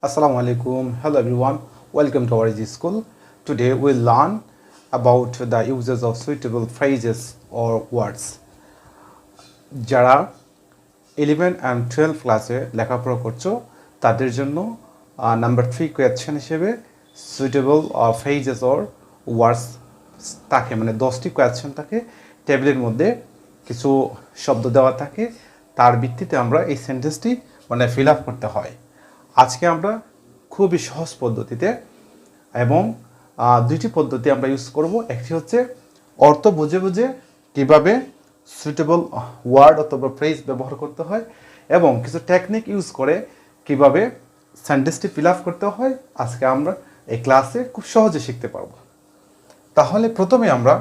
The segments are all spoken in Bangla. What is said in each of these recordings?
Assalamu alaikum. Hello everyone. Welcome to our easy school. Today we'll learn about the uses of suitable phrases or words. যারা 11 and 12 ক্লাসে লেখাপড়া করছো তাদের জন্য নাম্বার 3 কোয়েশ্চেন হিসেবে সুইটেবল phrases or words থাকে, মানে 10টি কোয়েশ্চেন থাকে। টেবিলের মধ্যে কিছু শব্দ দেওয়া থাকে, তার ভিত্তিতে আমরা এই সেন্টেন্সটি মানে ফিল আপ করতে হয়। আজকে আমরা খুবই সহজ পদ্ধতিতে এবং দুইটি পদ্ধতি আমরা ইউজ করব। একটি হচ্ছে অর্থ বুঝে বুঝে কীভাবে সুইটেবল ওয়ার্ড অথবা ফ্রেজ ব্যবহার করতে হয় এবং কিছু টেকনিক ইউজ করে কিভাবে সেন্টেন্সটি ফিল আপ করতে হয় আজকে আমরা এই ক্লাসে খুব সহজে শিখতে পারব। তাহলে প্রথমে আমরা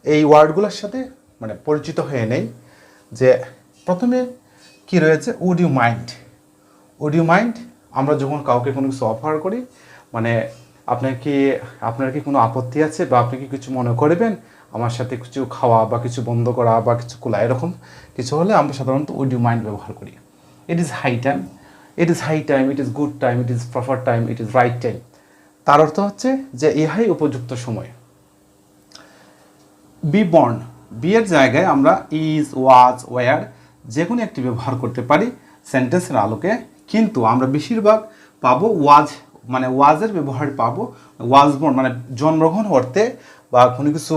এই ওয়ার্ডগুলোর সাথে মানে পরিচিত হয়ে নেই। যে প্রথমে কি রয়েছে, would you mind. Would you mind আমরা যখন কাউকে কোনো কিছু অফার করি, মানে আপনার কি কোনো আপত্তি আছে বা আপনি কি কিছু মনে করবেন আমার সাথে কিছু খাওয়া বা কিছু বন্ধ করা বা কিছু খোলা, এরকম কিছু হলে আমরা সাধারণত উড ইউ মাইন্ড ব্যবহার করি। It is high time, it is high time, it is good time, it is proper time, it is right time. তার অর্থ হচ্ছে যে ইহাই উপযুক্ত সময়। বি বর্ন, বিয়ের জায়গায় আমরা ইজ, ওয়াজ, ওয়ার যে কোনো একটি ব্যবহার করতে পারি সেন্টেন্সের আলোকে, কিন্তু আমরা বেশিরভাগ পাবো ওয়াজ, মানে ওয়াজের ব্যবহার পাবো। ওয়াজ বর্ন মানে জন্মগ্রহণ অর্থে বা কোনো কিছু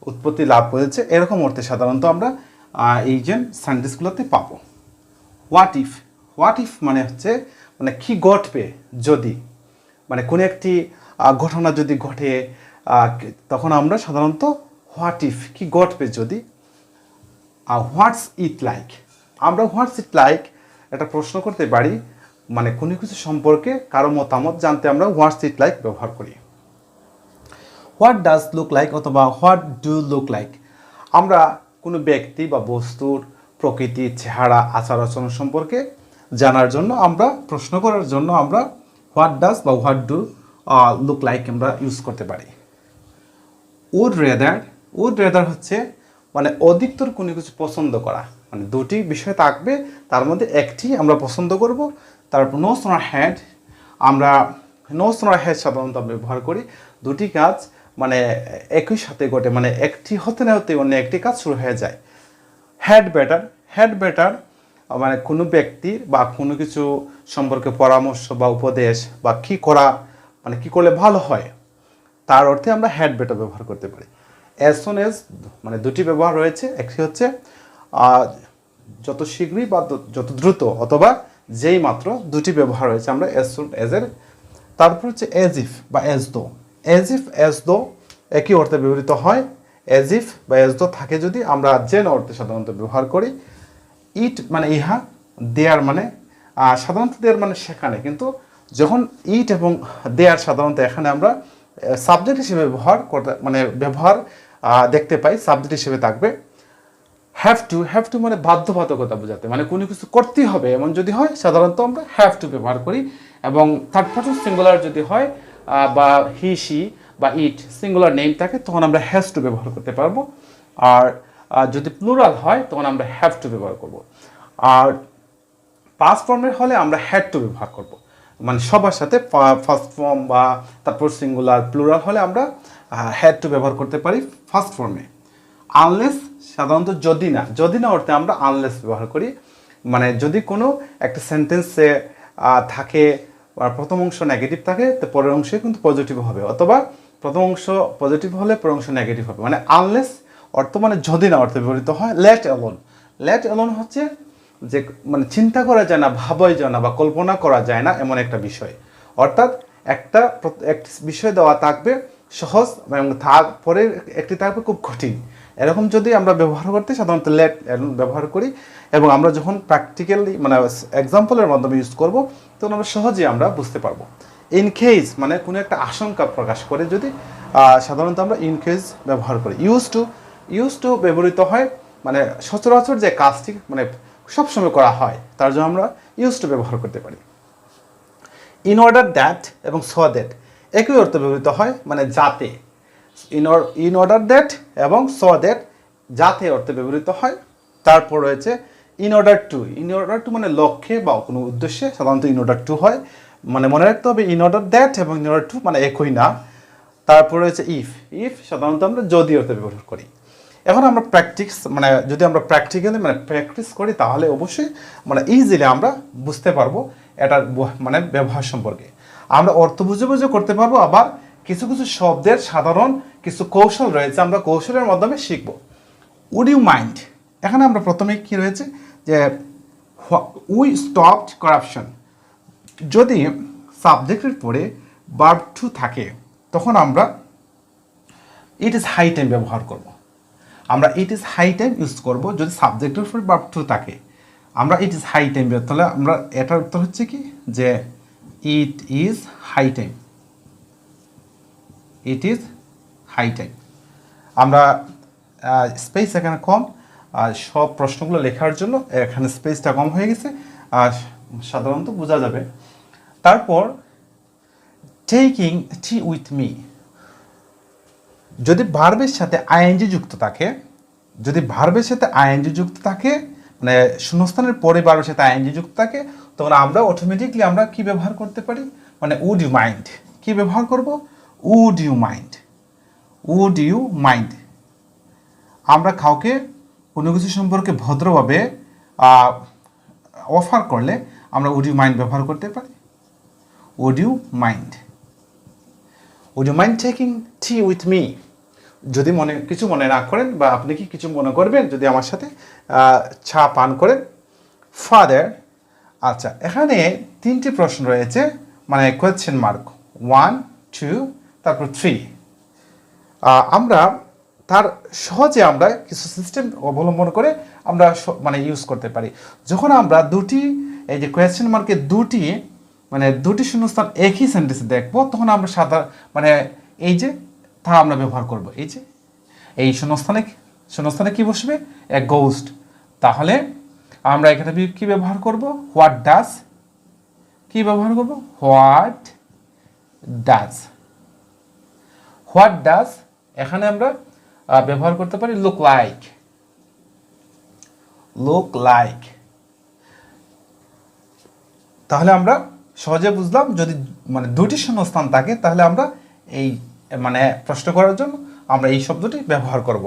উৎপত্তি লাভ করেছে এরকম অর্থে সাধারণত আমরা এই যে সেন্টেন্সগুলোতে পাবো। হোয়াট ইফ, হোয়াট ইফ মানে হচ্ছে মানে কি ঘটবে যদি, মানে কোনো একটি ঘটনা যদি ঘটে তখন আমরা সাধারণত হোয়াট ইফ কি ঘটবে যদি। হোয়াটস ইট লাইক, আমরা হোয়াটস ইট লাইক একটা প্রশ্ন করতে পারি, মানে কোনো কিছু সম্পর্কে কারো মতামত জানতে আমরা হোয়াটস ইট লাইক ব্যবহার করি। হোয়াট ডাজ লুক লাইক অথবা হোয়াট ডু লুক লাইক আমরা কোনো ব্যক্তি বা বস্তুর প্রকৃতি, চেহারা, আচার আচরণ সম্পর্কে জানার জন্য আমরা প্রশ্ন করার জন্য আমরা হোয়াট ডাজ বা হোয়াট ডু লুক লাইক আমরা ইউজ করতে পারি। উড রেদার, উড রেদার হচ্ছে মানে অধিকতর কোনো কিছু পছন্দ করা, মানে দুটি বিষয় থাকবে তার মধ্যে একটি আমরা পছন্দ করব। তারপর নোস অন হ্যাড, আমরা নোস অন হ্যাড সাধারণত ব্যবহার করি দুটি কাজ মানে একই সাথে ঘটে, মানে একটি হতে না হতে অন্য একটি কাজ শুরু হয়ে যায়। হ্যাড বেটার, হ্যাড বেটার মানে কোনো ব্যক্তির বা কোনো কিছু সম্পর্কে পরামর্শ বা উপদেশ বা কী করা, মানে কী করলে ভালো হয় তার অর্থে আমরা হ্যাড বেটার ব্যবহার করতে পারি। অ্যাজ সুন এজ মানে দুটি ব্যবহার রয়েছে, একটি হচ্ছে যত শীঘ্রই বা যত দ্রুত অথবা যেই মাত্র, দুটি ব্যবহার রয়েছে আমরা অ্যাজ সুন এজের। তারপর হচ্ছে এজ ইফ বা এজ দো। এজ ইফ এজ দো একই অর্থে ব্যবহৃত হয়। এজ ইফ বা এজ দো থাকে যদি আমরা যেন অর্থে সাধারণত ব্যবহার করি। ইট মানে ইহা, দেয়ার মানে সাধারণত দেয়ার মানে সেখানে, কিন্তু যখন ইট এবং দেয়ার সাধারণত এখানে আমরা সাবজেক্ট হিসেবে ব্যবহার করতে মানে ব্যবহার দেখতে পাই, সাবজেক্ট হিসেবে থাকবে। হ্যাভ টু, হ্যাভ টু মানে বাধ্যবাধকতা বোঝাতে, মানে কোনো কিছু করতেই হবে এমন যদি হয় সাধারণত আমরা হ্যাভ টু ব্যবহার করি। এবং থার্ড পারসন সিঙ্গুলার যদি হয় বা হি, শি বা ইট সিঙ্গুলার নেম থাকে তখন আমরা হ্যাজ টু ব্যবহার করতে পারবো। আর যদি প্লুরাল হয় তখন আমরা হ্যাভ টু ব্যবহার করব। আর পাস্ট ফর্মের হলে আমরা হ্যাড টু ব্যবহার করব, মানে সবার সাথে ফার্স্ট ফর্ম বা তারপর সিঙ্গুলার প্লুরাল হলে আমরা হ্যাড টু ব্যবহার করতে পারি ফার্স্ট ফর্মে। আনলেস সাধারণত যদি না, যদি না অর্থে আমরা আনলেস ব্যবহার করি, মানে যদি কোনো একটা সেন্টেন্সে থাকে প্রথম অংশ নেগেটিভ থাকে তো পরের অংশে কিন্তু পজিটিভ হবে, অথবা প্রথম অংশ পজিটিভ হলে পরের অংশ নেগেটিভ হবে। মানে আনলেস অর্থ মানে যদি না অর্থে ব্যবহৃত হয়। লেট অ্যালোন, লেট অ্যালোন হচ্ছে যে মানে চিন্তা করা যায় না, ভাবাই যায় না বা কল্পনা করা যায় না এমন একটা বিষয়, অর্থাৎ একটা বিষয় দেওয়া থাকবে সহজ এবং তারপরে একটি থাকবে খুব কঠিন, এরকম যদি আমরা ব্যবহার করতে সাধারণত লেট ব্যবহার করি। এবং আমরা যখন প্র্যাকটিক্যালি মানে এক্সাম্পলের মাধ্যমে ইউজ করব তখন আমরা সহজেই আমরা বুঝতে পারবো। ইন কেস মানে কোনো একটা আশঙ্কা প্রকাশ করে যদি সাধারণত আমরা ইন কেস ব্যবহার করি। ইউজ টু, ইউজ টু ব্যবহৃত হয় মানে সচরাচর যে কাজটি মানে সবসময় করা হয় তার জন্য আমরা ইউজ টু ব্যবহার করতে পারি। ইন অর্ডার দ্যাট এবং সো দ্যাট একই অর্থে ব্যবহৃত হয়, মানে যাতে। ইন অর্ডার দ্যাট এবং সো দ্যাট যাতে অর্থে ব্যবহৃত হয়। তারপর রয়েছে ইন অর্ডার টু মানে লক্ষ্যে বা কোনো উদ্দেশ্যে সাধারণত ইন অর্ডার টু হয়, মানে মনে রাখতে হবে ইন অর্ডার দ্যাট এবং ইন অর্ডার টু মানে একই না। তারপরে হচ্ছে ইফ সাধারণত আমরা যদি অর্থে ব্যবহার করি। এখন আমরা যদি আমরা প্র্যাকটিক্যালি মানে প্র্যাকটিস করি তাহলে অবশ্যই মানে ইজিলি আমরা বুঝতে পারবো এটার মানে ব্যবহার সম্পর্কে। আমরা অর্থ বুঝে বুঝে করতে পারবো, আবার কিছু কিছু শব্দের সাধারণ কিছু কৌশল রয়েছে, আমরা কৌশলের মাধ্যমে শিখব। উড ইউ মাইন্ড, এখানে আমরা প্রথমে কি রয়েছে যে উই স্টপড করাপশন। যদি সাবজেক্টের পরে ভার্ব টু থাকে তখন আমরা ইট ইজ হাই টাইম ব্যবহার করব। আমরা it is high time use করব যদি সাবজেক্টের পরে ভার্ব টু থাকে। আমরা ইট ইজ হাই টাইম, তাহলে আমরা এটার উত্তর হচ্ছে কি যে it is high time, it is high time. আমরা স্পেস এখানে কম, সব প্রশ্নগুলো লেখার জন্য এখানে স্পেসটা কম হয়ে গেছে, সাধারণত বোঝা যাবে। তারপর টেকিং টি উইথ মি, যদি ভার্বের সাথে আইএনজি যুক্ত থাকে, যদি ভার্বের সাথে আইএনজি যুক্ত থাকে মানে শূন্যস্থানের পরে ভার্বের সাথে আইএনজি যুক্ত থাকে তখন আমরা অটোমেটিকলি আমরা কি ব্যবহার করতে পারি, মানে উড ইউ মাইন্ড। কি ব্যবহার করব? Would you mind, would you mind. আমরা কাউকে কোনো কিছু সম্পর্কে ভদ্রভাবে অফার করলে আমরা উড ইউ মাইন্ড ব্যবহার করতে পারি। Would you mind, would you mind taking tea with me. যদি কিছু মনে না করেন বা আপনি কি কিছু মনে করবেন যদি আমার সাথে চা পান করেন। ফাদার, আচ্ছা এখানে 3টি প্রশ্ন রয়েছে, মানে কোয়েশ্চেন মার্ক 1 2 তারপর 3। আমরা তার সহজে আমরা কিছু সিস্টেম অবলম্বন করে আমরা মানে ইউজ করতে পারি। যখন আমরা এই যে কোয়েশ্চেন মার্কে দুটি শূন্যস্থান একই সেন্টেন্সে দেখবো তখন আমরা মানে এই যে তা আমরা ব্যবহার করব। এই যে এই শূন্যস্থানে কি বসবে? এ গোস্ট। তাহলে আমরা এখানে কি ব্যবহার করব? What does. কি ব্যবহার করব? What does, what does. এখানে আমরা ব্যবহার করতে পারি লুক লাইক, লুক লাইক। তাহলে আমরা সহজে বুঝলাম যদি মানে দুটি শূন্যস্থান থাকে তাহলে আমরা এই মানে প্রশ্ন করার জন্য আমরা এই শব্দটি ব্যবহার করব।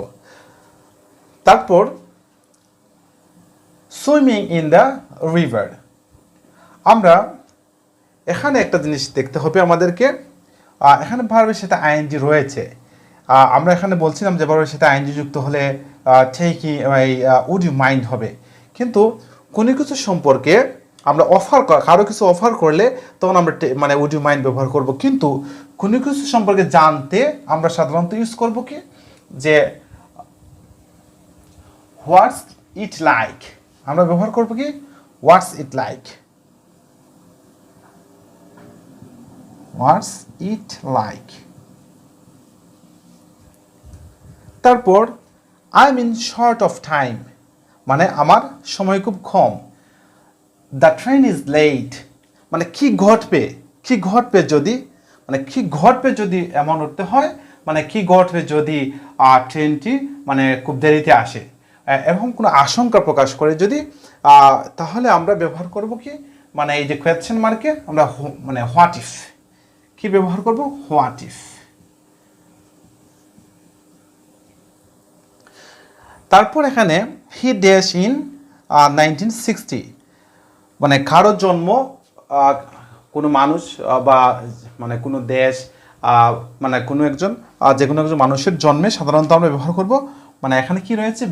তারপর সুইমিং ইন দ্য রিভার, আমরা এখানে একটা জিনিস দেখতে হবে আমাদেরকে। এখানে ভার্বের সাথে আইএনজি রয়েছে, আমরা এখানে বলছিলাম যে ভার্বের সাথে আইএনজি যুক্ত হলে ঠিকই উড ইউ মাইন্ড হবে, কিন্তু কোনো কিছু সম্পর্কে আমরা কারো কিছু অফার করলে তখন আমরা মানে উড ইউ মাইন্ড ব্যবহার করব। কিন্তু কোনো কিছু সম্পর্কে জানতে আমরা সাধারণত ইউজ করব কি যে হোয়াটস ইট লাইক, আমরা ব্যবহার করব কি what's it like, what's it like. তারপর I am in short of time, মানে আমার সময় খুব কম। দ্য ট্রেন ইজ লেট, মানে কি ঘটবে যদি এমন উঠতে হয়, মানে কি ঘটবে যদি ট্রেনটি মানে খুব দেরিতে আসে, এরকম কোনো আশঙ্কা প্রকাশ করে যদি, তাহলে আমরা ব্যবহার করব কি মানে এই যে কোয়েশ্চেন মার্কে আমরা মানে হোয়াট ইফ। কি ব্যবহার করব? What if. তারপর এখানে হি ড্যাশ ইন 1960, মানে কারো জন্ম, কোনো মানুষ বা মানে কোনো দেশ, মানে কোনো একজন যে কোনো একজন মানুষের জন্মে সাধারণত আমরা ব্যবহার করব মানে এখানে কি রয়েছে?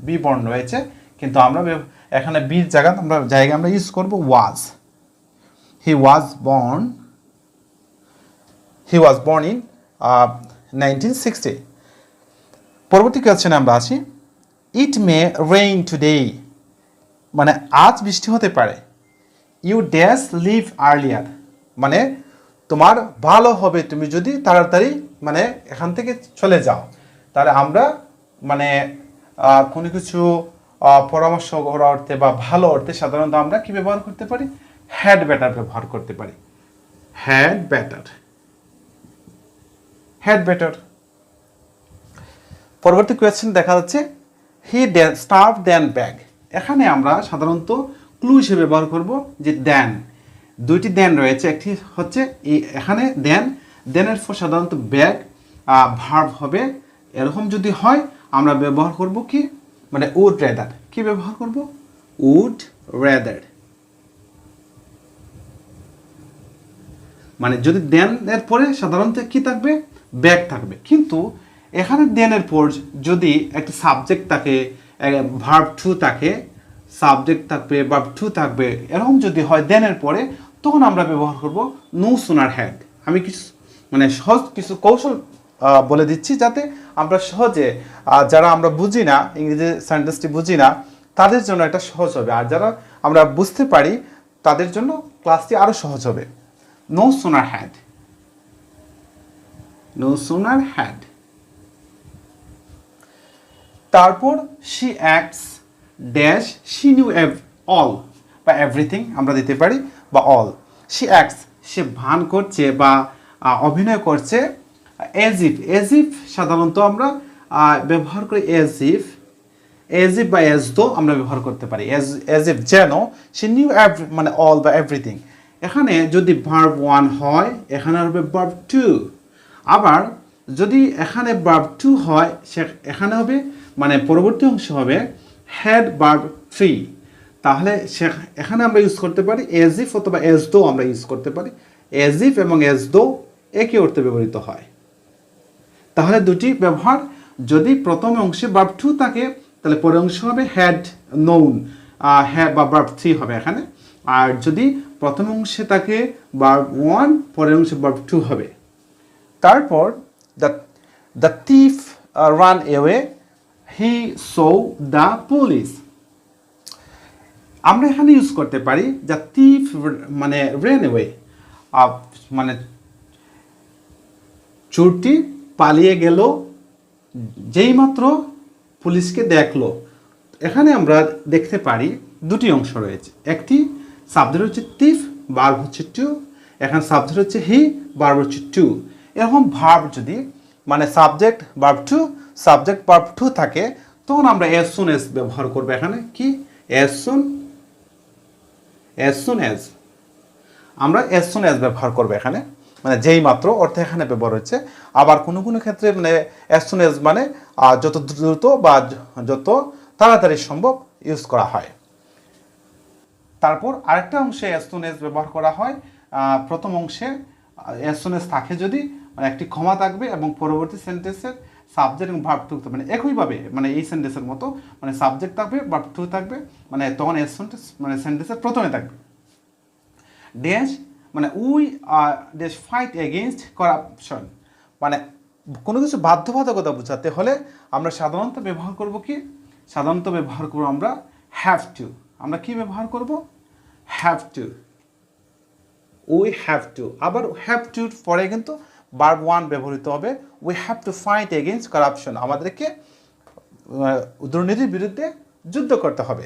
বি বর্ন রয়েছে, কিন্তু আমরা এখানে বির জায়গায় আমরা ইউজ করব ওয়াজ। হি ওয়াজ বর্ন ইন 1960। পরবর্তী কোয়েশ্চেনে আমরা আছি ইট মে রেইন টুডে, মানে আজ বৃষ্টি হতে পারে। ইউ ড্যাশ লিভ আর্লিয়ার, মানে তোমার ভালো হবে তুমি যদি তাড়াতাড়ি মানে এখান থেকে চলে যাও। তাহলে আমরা মানে কোনো কিছু পরামর্শ করার অর্থে বা ভালো অর্থে সাধারণত আমরা কি ব্যবহার করতে পারি? হ্যাড বেটার ব্যবহার করতে পারি। Had better. পরবর্তী কোয়েশ্চেন দেখা যাচ্ছে হি স্টাফড অ্যান ব্যাগ, এখানে আমরা সাধারণত ক্লু হিসেবে ব্যবহার করব যে দেন। দুইটি দেন রয়েছে, একটি হচ্ছে এখানে দেনের পর সাধারণত ব্যাক ভার্ব হবে। এরকম যদি হয় আমরা ব্যবহার করব কি, মানে উড রেদার। কি ব্যবহার করব? Would rather. মানে যদি দেন এর পরে সাধারণত কি থাকবে? ব্যাক থাকবে। কিন্তু এখানে দেনের পর যদি একটা সাবজেক্ট থাকে, ভার্ব টু থাকে, সাবজেক্ট থাকবে, ভার্ব টু থাকবে, এরকম যদি হয় দেনের পরে, তখন আমরা ব্যবহার করব নো সুনার হ্যাড। আমি কিছু মানে সহজ কিছু কৌশল বলে দিচ্ছি যাতে আমরা সহজে, যারা আমরা বুঝি না, ইংরেজি সেন্টেন্সটি বুঝি না, তাদের জন্য এটা সহজ হবে। আর যারা আমরা বুঝতে পারি তাদের জন্য ক্লাসটি আরও সহজ হবে। No sooner had, no sooner had. তারপর she acts dash she knew all বা এভরিথিং আমরা দিতে পারি, বা অল। শি অ্যাক্টস, সে ভান করছে বা অভিনয় করছে। এজ ইফ সাধারণত আমরা ব্যবহার করি এজ ইফ বা এজ দো আমরা ব্যবহার করতে পারি। এজ ইফ যেন, সে নিউ মানে অল বা এভরিথিং। এখানে যদি ভার্ব ওয়ান হয় এখানে হবে ভার্ব টু। আবার যদি এখানে ভার্ব টু হয় এখানে হবে মানে পরবর্তী অংশ হবে হ্যাড ভার্ব থ্রি। তাহলে এখানে আমরা ইউজ করতে পারি এজ ইফ অথবা এজ দো আমরা ইউজ করতে পারি। এজ ইফ এবং এজ দো একই অর্থে ব্যবহৃত হয়। তাহলে দুটি ব্যবহার, যদি প্রথম অংশে ভার্ব টু থাকে তাহলে পরের অংশ হবে হ্যাড নোন বা ভার্ব থ্রি হবে এখানে। আর যদি প্রথম অংশে থাকে ভার্ব ওয়ান, পরের অংশে ভার্ব টু হবে। তারপর the thief run away he so the police. আমরা এখানে ইউজ করতে পারি দ্য থিফ মানে রেন অ্যাওয়ে, মানে চোরটি পালিয়ে গেল যেই মাত্র পুলিশকে দেখলো। এখানে আমরা দেখতে পারি দুটি অংশ রয়েছে, একটি সাবজেক্ট হচ্ছে থিফ, ভার্ব হচ্ছে টু। এখানে সাবজেক্ট হচ্ছে হি, ভার্ব হচ্ছে টু। এরকম ভার্ব যদি মানে subject verb two, subject verb two থাকে, তখন আমরা অ্যাজ সুন অ্যাজ ব্যবহার করবো। এখানে কি অ্যাজ সুন অ্যাজ আমরা অ্যাজ সুন অ্যাজ ব্যবহার করবো এখানে, মানে যেই মাত্র অর্থে এখানে ব্যবহার হচ্ছে। আবার কোনো কোনো ক্ষেত্রে মানে অ্যাজ সুন অ্যাজ মানে যত দ্রুত বা যত তাড়াতাড়ি সম্ভব ইউজ করা হয়। তারপর আরেকটা অংশে অ্যাজ সুন অ্যাজ ব্যবহার করা হয়। প্রথম অংশে অ্যাজ সুন অ্যাজ থাকে যদি মানে একটি ক্ষমা থাকবে এবং পরবর্তী সেন্টেন্সের সাবজেক্ট এবং ভার্ব টু মানে একইভাবে, মানে এই সেন্টেন্সের মতো মানে সাবজেক্ট থাকবে, ভার্ব টু থাকবে, মানে তখন অ্যাজ সুন মানে সেন্টেন্সের প্রথমে থাকবে। ড্যাশ মানে we dash fight against corruption, মানে কোনো কিছু বাধ্যবাধকতা বোঝাতে হলে আমরা সাধারণত ব্যবহার করব কি, সাধারণত ব্যবহার করব আমরা হ্যাভ টু। আমরা কি ব্যবহার করব? Have to, we have to. আবার হ্যাভ টুর পরে কিন্তু ভার্ব ওয়ান ব্যবহৃত হবে। We have to fight against corruption, আমাদেরকে দুর্নীতির বিরুদ্ধে যুদ্ধ করতে হবে।